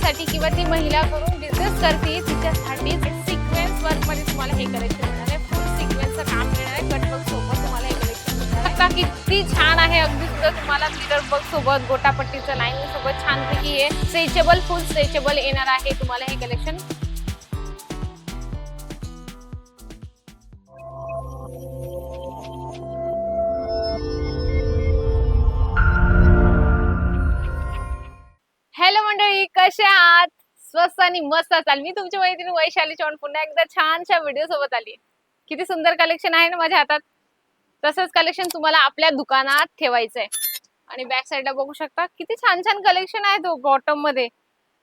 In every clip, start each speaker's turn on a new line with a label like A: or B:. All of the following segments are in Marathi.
A: महिलांसाठी किंवा ती महिला करून बिझनेस करते तिच्यासाठी सिक्वेन्स वर्क मध्ये तुम्हाला हे कलेक्शन मिळणार आहे. फुल सिक्वेन्सचं काम मिळणार आहे. कटवर्क सोबत तुम्हाला हे कलेक्शन मिळणार आहे. आता किती छान आहे, अगदी सुद्धा तुम्हाला मिरर वर्क सोबत गोटापट्टीचं लाईनिंग सोबत छानपैकी हे स्ट्रेचेबल फुल स्ट्रेचेबल येणार आहे तुम्हाला हे कलेक्शन. हॅलो मंडळी, कसे आहात? स्वस्त आणि मस्त असाल. मी तुमची मैत्रीण वैशाली चव्हाण पुन्हा एकदा छानशा व्हिडिओ सोबत आली. किती सुंदर कलेक्शन आहे ना माझ्या हातात. तसंच कलेक्शन तुम्हाला आपल्या दुकानात ठेवायचंय. आणि बॅक साईडला बघू शकता किती छान छान कलेक्शन आहे. तो बॉटम मध्ये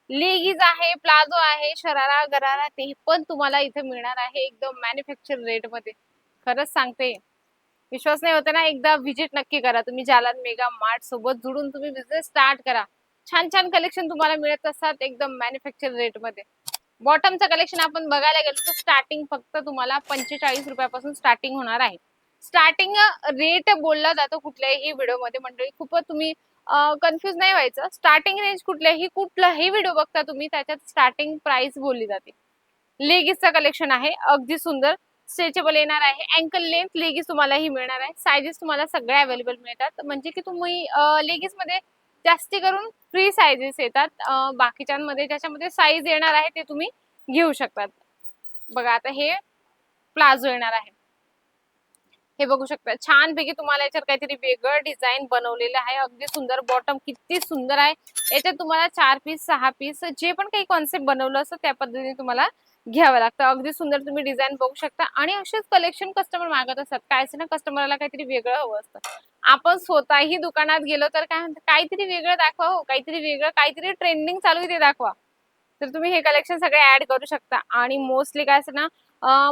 A: लेगीज आहे, प्लाझो आहे, शरारा गरारा ते पण तुम्हाला इथे मिळणार आहे एकदम मॅन्युफॅक्चर रेट मध्ये. खरंच सांगते, विश्वास नाही होता ना, एकदा व्हिजिट नक्की करा. तुम्ही जालान मेगा मार्ट सोबत जुडून तुम्ही बिझनेस स्टार्ट करा. छान छान कलेक्शन तुम्हाला मिळत असतात एकदम मॅन्युफॅक्चर रेट मध्ये. बॉटमचं कलेक्शन आपण बघायला गेलो तर स्टार्टिंग फक्त तुम्हाला 45 रुपयापासून स्टार्टिंग होणार आहे. स्टार्टिंग रेट बोलला जातो कुठल्याही व्हिडिओ मध्ये मंडळी. खूपच तुम्ही कन्फ्युज नाही व्हायचं. स्टार्टिंग रेंज कुठलाही व्हिडिओ बघता तुम्ही त्याच्यात स्टार्टिंग प्राइस बोलली जाते. लेगीजचं कलेक्शन आहे अगदी सुंदर स्ट्रेचेबल येणार आहे. अँकल लेंथ लेगीज तुम्हाला ही मिळणार आहे. साइजेस तुम्हाला सगळे अवेलेबल मिळतात. म्हणजे की तुम्ही लेगीज मध्ये जास्ती करून फ्री साइजेस येतात. बाकीच्यांमध्ये ज्याच्यामध्ये साईज येणार आहे ते तुम्ही घेऊ शकतात. बघा आता हे प्लाझो येणार आहे. हे बघू शकता छानपैकी तुम्हाला याच्यात काहीतरी वेगळं डिझाईन बनवलेलं आहे. अगदी सुंदर बॉटम किती सुंदर आहे. याच्यात तुम्हाला 4 पीस 6 पीस जे पण काही कॉन्सेप्ट बनवलं असतं त्या पद्धतीने तुम्हाला घ्यावं लागतं. अगदी सुंदर तुम्ही डिझाईन बघू शकता. आणि असेच कलेक्शन कस्टमर मागत असतात. काय असतं ना, कस्टमरला काहीतरी वेगळं हवं असतं. आपण स्वतःही दुकानात गेलो तर काय म्हणतात, काहीतरी वेगळं दाखवा हो, काहीतरी वेगळं, काहीतरी ट्रेंडिंग चालू आहे ते दाखवा. तर तुम्ही हे कलेक्शन सगळे ऍड करू शकता. आणि मोस्टली काय असतं ना,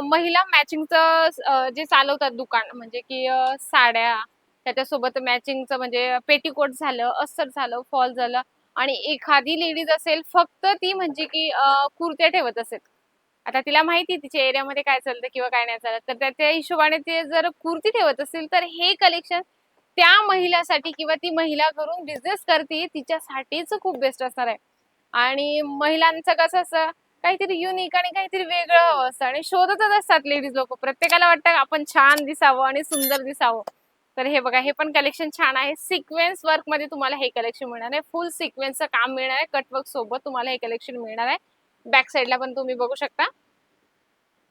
A: महिला मॅचिंगचं जे चालवतात दुकान, म्हणजे की साड्या त्याच्यासोबत मॅचिंगचं म्हणजे पेटीकोट झालं, अस्तर झालं, फॉल झालं. आणि एखादी लेडीज असेल फक्त ती म्हणजे की कुर्त्या ठेवत असेल. आता तिला माहिती तिच्या एरियामध्ये काय चालतं किंवा काय नाही चालत, तर त्या हिशोबाने ते जर कुर्ती ठेवत असेल तर हे कलेक्शन त्या महिलासाठी किंवा ती महिला करून बिझनेस करते तिच्यासाठीच खूप बेस्ट असणार आहे. आणि महिलांचं कसं असं काहीतरी युनिक आणि काहीतरी वेगळं हवं असतं आणि शोधतच असतात लेडीज लोक. प्रत्येकाला वाटतं आपण छान दिसावं आणि सुंदर दिसावं. तर हे बघा, हे पण कलेक्शन छान आहे. सिक्वेन्स वर्क मध्ये तुम्हाला हे कलेक्शन मिळणार आहे. फुल सिक्वेन्सचं काम मिळणार आहे. कटवर्क सोबत तुम्हाला हे कलेक्शन मिळणार आहे. बॅक साईडला पण तुम्ही बघू शकता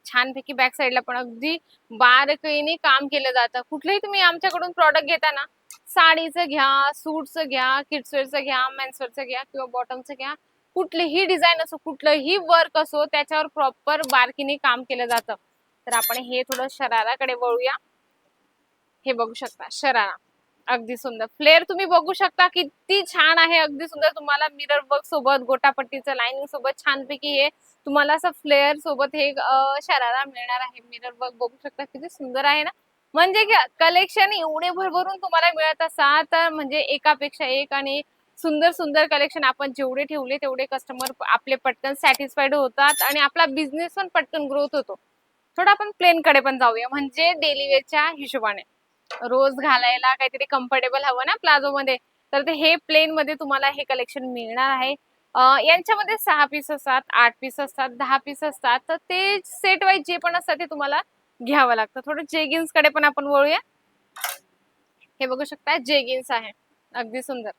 A: छानपैकी बॅक साईडला पण अगदी बारकाईने काम केलं जातं. कुठलंही तुम्ही आमच्याकडून प्रॉडक्ट घेता ना, साडीचं घ्या, सूटचं घ्या, किड्सवेअरचं घ्या, मेन्सवेअरचं घ्या किंवा बॉटमचं घ्या, कुठलीही डिझाईन असो, कुठलंही वर्क असो, त्याच्यावर प्रॉपर बारकीने काम केलं जातं. तर आपण हे थोडं शराराकडे वळूया. हे बघू शकता शरारा अगदी सुंदर फ्लेअर तुम्ही बघू शकता किती छान आहे. अगदी सुंदर तुम्हाला मिरर वर्क सोबत गोटापट्टीचं लाईनिंग सोबत छानपैकी हे तुम्हाला असं फ्लेअर सोबत हे शरारा मिळणार आहे. मिरर वर्क बघू शकता किती सुंदर आहे ना. म्हणजे कलेक्शन एवढे भरभरून तुम्हाला मिळत असतात, म्हणजे एकापेक्षा एक. आणि सुंदर सुंदर कलेक्शन आपण जेवढे ठेवले तेवढे कस्टमर आपले पटकन सॅटिस्फाईड होतात आणि आपला बिझनेस पण पटकन ग्रोथ होतो. थोडं आपण प्लेन कडे पण जाऊया, म्हणजे डेली वेअरच्या हिशोबाने रोज घालायला काहीतरी कम्फर्टेबल हवं ना प्लाझो मध्ये. तर ते हे प्लेन मध्ये तुम्हाला हे कलेक्शन मिळणार आहे. यांच्यामध्ये 6 पीस असतात, 8 पीस असतात, 10 पीस असतात. तर ते सेट वाईज जे पण असतात ते तुम्हाला घ्यावं लागतं. थोडं जेगिन्स कडे पण आपण वळूया. हे बघू शकता जेगिन्स आहे अगदी सुंदर.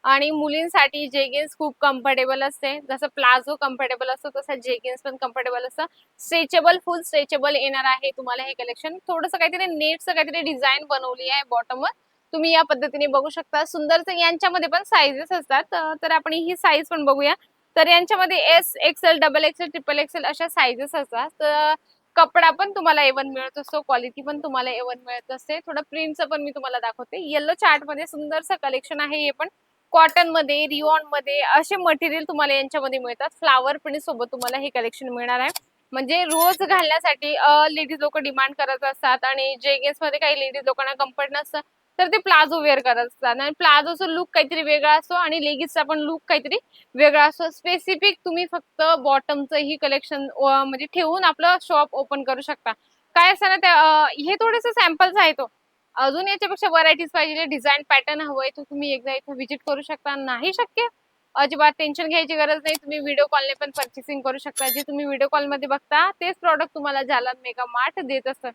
A: आणि मुलींसाठी जेगिन्स खूप कम्फर्टेबल असते. जसं प्लाझो कम्फर्टेबल असतो तसं जेगिन्स पण कम्फर्टेबल असतं. स्ट्रेचेबल फुल स्ट्रेचेबल येणार आहे तुम्हाला हे कलेक्शन. थोडंसं काहीतरी नेटचं काहीतरी डिझाईन बनवली आहे बॉटमवर, तुम्ही या पद्धतीने बघू शकता. सुंदरचं यांच्यामध्ये पण साईजेस असतात. तर आपण ही साईज पण बघूया. तर यांच्यामध्ये S XL, double XL, triple XL sizes साईजेस असतात. तर कपडा पण तुम्हाला A1 मिळत असतो, क्वालिटी पण तुम्हाला A1 मिळत असते. थोडं प्रिंटचं पण मी तुम्हाला दाखवते. येलो चार्ट मध्ये सुंदरचं कलेक्शन आहे. हे पण कॉटन मध्ये, रिओन मध्ये असे मटेरियल तुम्हाला यांच्यामध्ये मिळतात. फ्लावर प्रिंट सोबत तुम्हाला हे कलेक्शन मिळणार आहे. म्हणजे रोज घालण्यासाठी लेडीज लोक डिमांड करत असतात. आणि जेगिन्स मध्ये काही लेडीज लोकांना कम्फर्ट नसतं तर ते प्लाझो वेअर करत असतात. आणि प्लाझोचा लुक काहीतरी वेगळा असतो आणि लेगिन्सचा पण लुक काहीतरी वेगळा असतो. स्पेसिफिक तुम्ही फक्त बॉटमचं ही कलेक्शन म्हणजे ठेवून आपलं शॉप ओपन करू शकता. काय असतं ना, त्या हे थोडेसे सॅम्पल्स आहेत. अजून याच्यापेक्षा व्हरायटीज पाहिजे, डिझाईन पॅटर्न हवंय तर तुम्ही एकदा इथे व्हिजिट करू शकता. नाही शक्य अजिबात टेन्शन घ्यायची गरज नाही. तुम्ही व्हिडिओ कॉलने पण पर्चेसिंग करू शकता. जे तुम्ही व्हिडिओ कॉलमध्ये बघता तेच प्रॉडक्ट तुम्हाला जालान मेगा मार्ट देत असतं.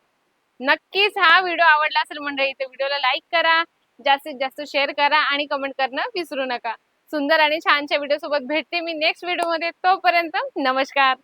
A: नक्कीच हा व्हिडिओ आवडला असेल मंडळी तर व्हिडिओला लाईक करा, जास्तीत जास्त शेअर करा आणि कमेंट करणं विसरू नका. सुंदर आणि छानशा व्हिडिओ सोबत भेटते मी नेक्स्ट व्हिडिओमध्ये. तोपर्यंत नमस्कार.